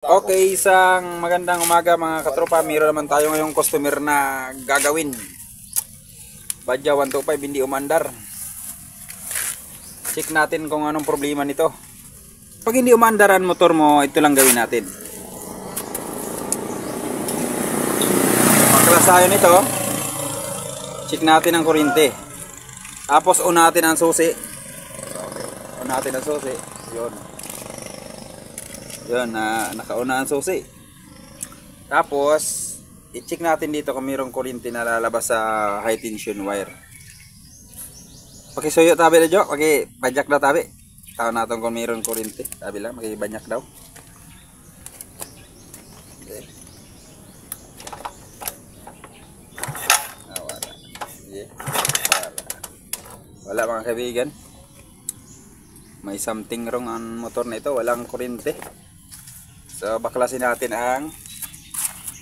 Okay, isang magandang umaga mga katropa. Meron naman tayo ngayong customer na gagawin. Badya 125 hindi umandar. Check natin kung anong problema nito. Pag hindi umandar ang motor mo, ito lang gawin natin. Pagklasayo nito, check natin ang kuryente. Tapos unatin ang susi. Unatin ang susi. Yun. Yun, nakauna ang susi. Tapos, i-check natin dito kung mayroong kuryente na lalabas sa high tension wire. Pakisuyo tabi na jo, pakibanyak daw tabi. Taon natin kung mayroong kuryente. Tabi lang, pakibanyak daw. Okay. Wala. Okay. Wala mga kaibigan. May something wrong ang motor na ito, walang kuryente. So, baklasin natin ang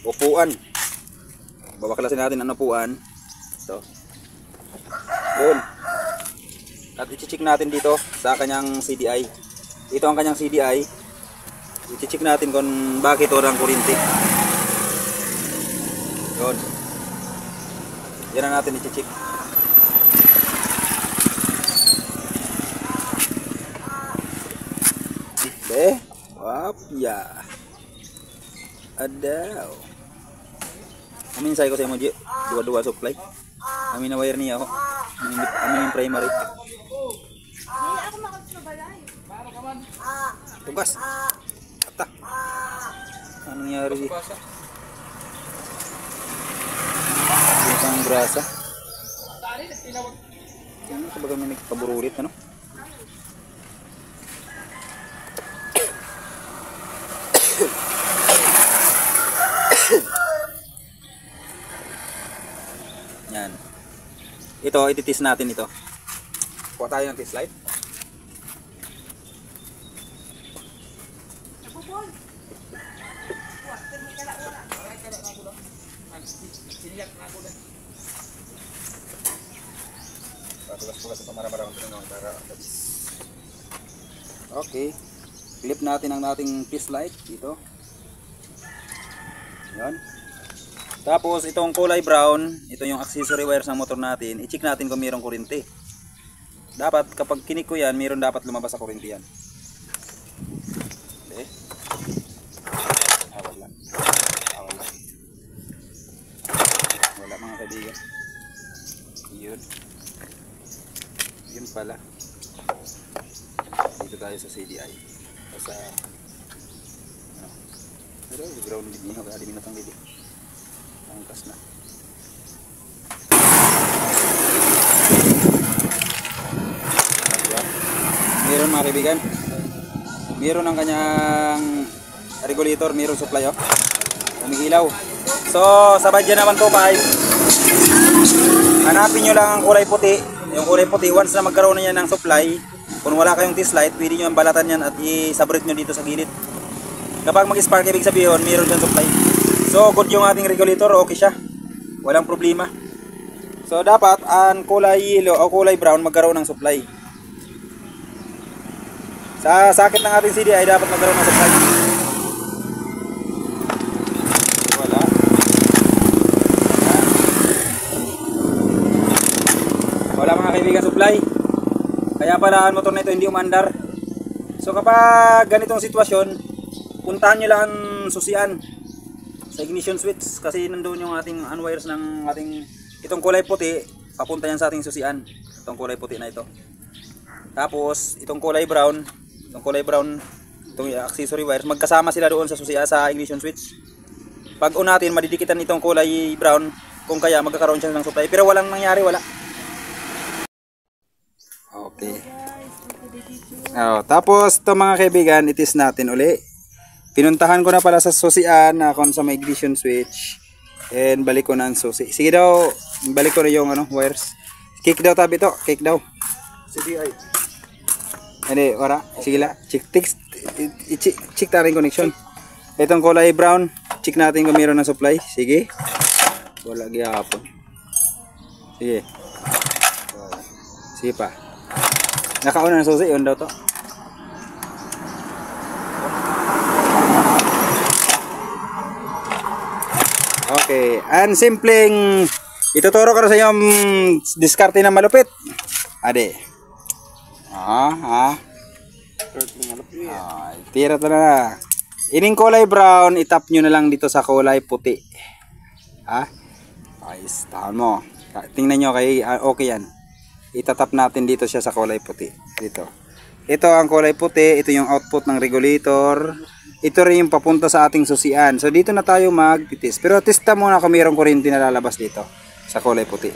upuan. Babaklasin natin ang upuan. Ito. Yun. At i-check natin dito sa kanyang CDI. Ito ang kanyang CDI. I-check natin kung bakit walang kuryente. Yun. Yan ang natin i-check. Okay. Wapya. Adaw. Amin saya ko sa emoji. Dua-dua supply. Amin na wire niya ako. Amin yung primary. Tugas. Ata. Anong nangyari? Isang grasa. Yan sa baga may nagpaburulit ano? Yan. Ito, ititis natin ito. Kuha tayo ng test light. Okay. Clip natin ang ating test light dito. Yan. Tapos itong kulay brown, ito yung accessory wires ng motor natin. I-check natin kung mayroong kuryente. Dapat kapag kinik ko yan, mayroon dapat lumabas sa kuryente yan. Okay. Wala. Wala. Wala mga kaibigan. Yun. Yun pala. Dito tayo sa CDI. Sa pero ground din niya kaya minutang dito. Angkas na. Meron mga kaibigan. Meron ang kanyang regulator, meron supply oh. Umiilaw. So sa badya naman to 5. Hanapin nyo lang ang kulay puti. Yung kulay puti once na magkaroon na yan ng supply. Kung wala kayong test light, pwede nyo ang balatan yan at i-subrit nyo dito sa gilid. Kapag mag-spark, ibig sabihin, mayroon dyan supply. So, good yung ating regulator, okay siya. Walang problema. So, dapat ang kulay yellow o kulay brown magkaroon ng supply. Sa sakit ng ating CDI, dapat magkaroon ng supply. Wala. Wala mga kaibigan supply. Kaya pala ang motor na ito hindi umandar. So, kapag ganitong sitwasyon, puntahan nyo lang ang susian sa ignition switch kasi nandoon yung ating unwires ng ating itong kulay puti, papunta yan sa ating susian. Itong kulay puti na ito. Tapos itong kulay brown, itong accessory wires, magkasama sila doon sa susian sa ignition switch. Pag unatin, madidikitan itong kulay brown, kung kaya magkakaroon siya ng supply. Pero walang nangyari, wala. Okay. Tapos ito mga kaibigan, itis natin uli. Pinuntahan ko na pala sa susian na kung sa may ignition switch. And balik ko na ang susi. Sige daw, balik ko na yung wires. Kick daw tabi to, kick daw. CDI. Hindi, wala. Sige la. Check tayo yung connection. Itong kulay brown, check natin kung mayroon ng supply. Sige. Wala gyapon. Sige. Sige pa. Nakauna ng susi, yun daw to. Okay, and simpleng ituturo ko na sa inyo ang diskarte na malupit. Ade. Tira to na. Ining kulay brown, itap nyo na lang dito sa kulay puti. Ayos, tahan mo. Tingnan nyo kay okay yan. Itatap natin dito siya sa kulay puti. Dito. Ito ang kulay puti, ito yung output ng regulator. Ito rin yung papunta sa ating susian. So dito na tayo magtitis. Pero testa muna kung mayroong kuryente na lalabas dito sa kulay puti.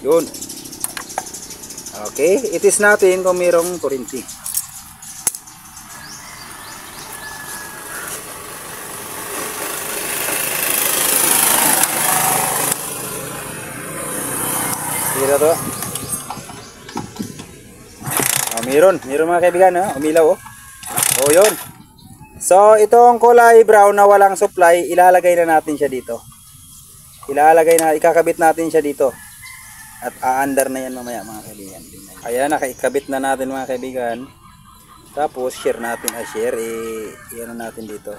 Yun. Okay, itis natin kung mayroong kuryente. Tira to. Mayroon mga kaibigan, umilaw. Yun. So itong kulay brown na walang supply, ilalagay na natin siya dito. Ikakabit natin siya dito. At aandar na yan mamaya mga kaibigan. Ayan, nakaikabit na natin mga kaibigan. Tapos share natin, i-ano natin dito.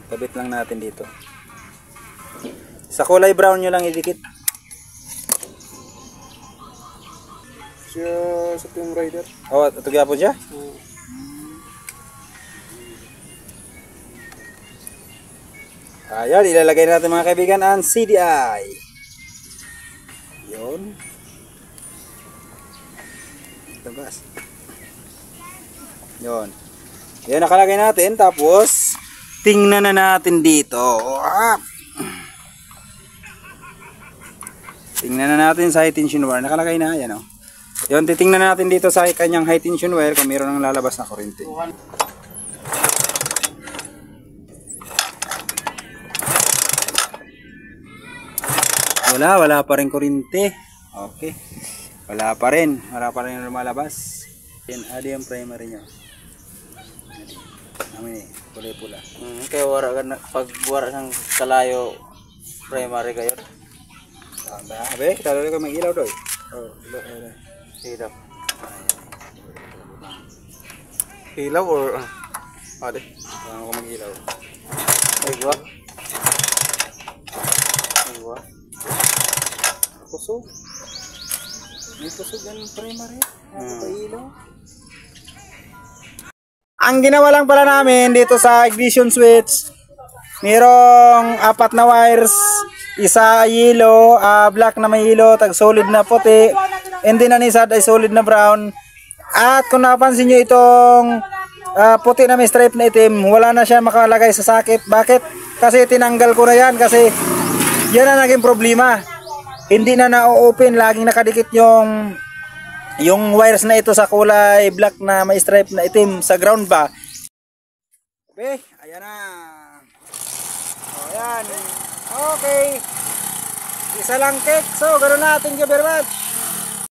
Kabit lang natin dito. Sa kulay brown nyo lang idikit. Siya sa Tomb Raider. Ito po siya? Ayan, ilalagay natin mga kaibigan ang CDI. Yun. Tabas. Yun. Yan nakalagay natin. Tapos, tingnan na natin dito. Tingnan na natin sa high tension wire. Nakalagay na. Yan o. Yun, titingnan natin dito sa kanyang high tension wire kung mayroon ng lalabas na kuryente. Wala pa rin kuryente. Okay. Wala pa rin lumalabas. Yan, adi ang primary nyo. Amin kulay pula. Kaya pag wala ng kalayo primary kayo. Abe, talo ko mag-ilaw doy. Ilaw. Ilaw or ade? Talo ko mag-ilaw. Aywa. Kusog. May kusog yan primary. Napapailaw. Ang ginawa lang pala namin dito sa ignition switch, mayroong 4 na wires, isa yellow, black na may yellow, tag solid na puti, and then ang isa ay solid na brown. At kung napansin nyo itong puti na may stripe na itim, wala na siya makalagay sa sakit. Bakit? Kasi tinanggal ko na yan kasi yan ang naging problema. Hindi na na-open, laging nakadikit yung wires na ito sa kulay black na may stripe na itim sa ground ba. Okay, ayan na. Ayan. Okay. Isa lang cake. So, ganoon natin. Thank you very much.